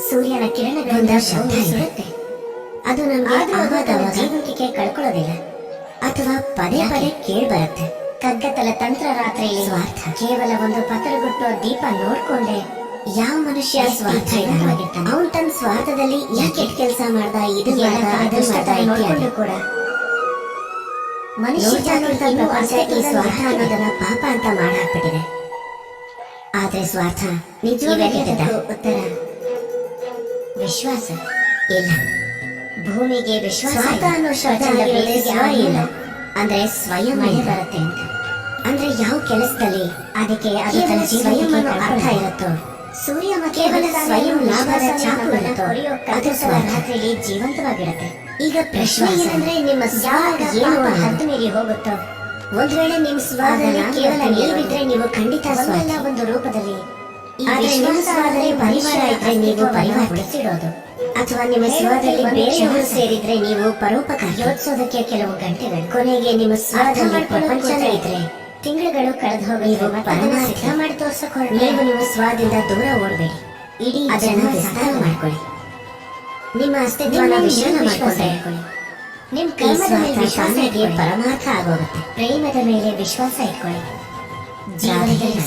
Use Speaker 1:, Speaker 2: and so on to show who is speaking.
Speaker 1: ಸೂರ್ಯನ ಕಿರಣಗಳಿಂದ ಶಬ್ದ ಇರುತ್ತೆ. ಅದು ನಮ್ಗೆ ಆವಾಗವಾಗ ಜೀವಂತಿಕೆ ಕಳ್ಕೊಳ್ಳೋದಿಲ್ಲ ಅಥವಾ ಪದೇ ಪದೇ ಕೇಳಿ ಬರುತ್ತೆ. ಕಗ್ಗತ್ತಲ ತಂತ್ರ ರಾತ್ರಿಯಲ್ಲಿ ಸ್ವಾರ್ಥ ಕೇವಲ ಒಂದು ಪತ್ರಗುಟ್ಟೋ ದೀಪ ನೋಡ್ಕೊಂಡೆ ಯಾವ ಮನುಷ್ಯ ಸ್ವಾರ್ಥ ಇದ್ದಾಗಿರ್ತಾನೆ. ಅವನ್ ತನ್ನ ಸ್ವಾರ್ಥದಲ್ಲಿ ಯಾಕೆ ಕೆಲಸ ಮಾಡ್ದ, ಇದು ನೋಡ್ಕೊಂಡು ಕೂಡ ಮನುಷ್ಯ ಈ ಸ್ವಾರ್ಥ ಅನ್ನೋದನ್ನ ಪಾಪ ಅಂತ ಮಾಡಾಕ್ಬಿಟ್ಟಿದೆ. ಆದ್ರೆ ಸ್ವಾರ್ಥ ನಿಜವಾದ ಉತ್ತರ ವಿಶ್ವಾಸ ಇಲ್ಲ. ಭೂಮಿಗೆ ವಿಶ್ವಾಸ ಅನ್ನೋ ಶಬ್ದ ಇಲ್ಲ ಅಂದ್ರೆ ಸ್ವಯಂ ಬರುತ್ತೆ ಅಂತ. ಅಂದ್ರೆ ಯಾವ ಕೆಲಸದಲ್ಲಿ ಅದಕ್ಕೆ ಸ್ವಯಂ ಅನ್ನೋ ಅರ್ಥ ಇರುತ್ತೋ, ಸೂರ್ಯ ಕೇವಲ ಸ್ವಯಂ ಲಾಭದ ಚಾಕು ಇರುತ್ತೋ, ಅದು ರಾತ್ರಿಯಲ್ಲಿ ಜೀವಂತವಾಗಿರುತ್ತೆ. ಈಗ ಪ್ರಶ್ನೆ ಏನಂದ್ರೆ ನಿಮ್ಮ ಸ್ವಾದ ಏನು ಹದ್ದು ಮೀರಿ ಹೋಗುತ್ತೋ. ಒಂದ್ ವೇಳೆ ನಿಮ್ ಸ್ವಾದಲ್ಲಿ ಕೇವಲ ನೀವಿದ್ರೆ ನೀವು ಖಂಡಿತ ಸ್ವಲ್ಲ ಒಂದು ರೂಪದಲ್ಲಿ, ಆದ್ರೆ ನಿಮ್ಮ ಸ್ವಾದಲ್ಲಿ ಪರಿವಾರ ಇದ್ರೆ ನೀವು ಪರಿವಾರ ಉಳಿಸಿಡೋದು, ಅಥವಾ ನಿಮ್ಮ ಸ್ವಾದಲ್ಲಿ ಬೇರೆಯವರು ಸೇರಿದ್ರೆ ನೀವು ಪರೋಪಕಾರ ಯೋಚಿಸೋದಕ್ಕೆ ಕೆಲವು ಗಂಟೆಗಳು, ಕೊನೆಗೆ ನಿಮ್ಮ ಸ್ವಾದಲ್ಲಿ ಪ್ರಪಂಚನೇ ಇದ್ರೆ ತಿಂಗಳುಗಳು ಕಳೆದು ಹೋಗಿ ನೀವು ಪರಮಾರ್ಥ ಮಾಡಿ ತೋರ್ಸಕೊಳ್ಳಿ. ನೀವು ನಿಮ್ಮ ಸ್ವಾದಿಂದ ದೂರ ಓಡಬೇಡಿ, ಇಡೀ ಅದನ್ನು ವಿಸ್ತಾರ ಮಾಡ್ಕೊಳ್ಳಿ. ನಿಮ್ಮ ಅಸ್ತಿತ್ವನ ವಿಶಾಲ ಮಾಡ್ಕೊಳ್ತಾ ಇಟ್ಕೊಳ್ಳಿ. ನಿಮ್ ಕರ್ಮದ ಮೇಲೆ ವಿಶ್ವಾಸ ಪರಮಾರ್ಥ ಆಗೋಗುತ್ತೆ. ಪ್ರೇಮದ ಮೇಲೆ ವಿಶ್ವಾಸ ಇಟ್ಕೊಳ್ಳಿ. ಜೀವನದಲ್ಲಿ